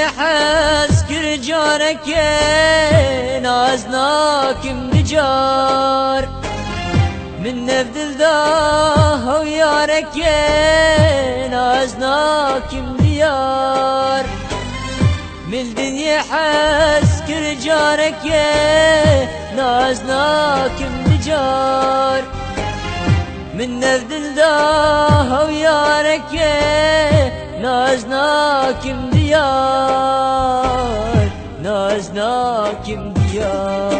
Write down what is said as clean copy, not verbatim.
حس كرجانك نازناكم بجار من نبذل داه ويارك نازناكم ديار من الدنيا حس كرجانك نازناكم بجار من نبذل داه ويارك نازناكم ديار نازناكم ديار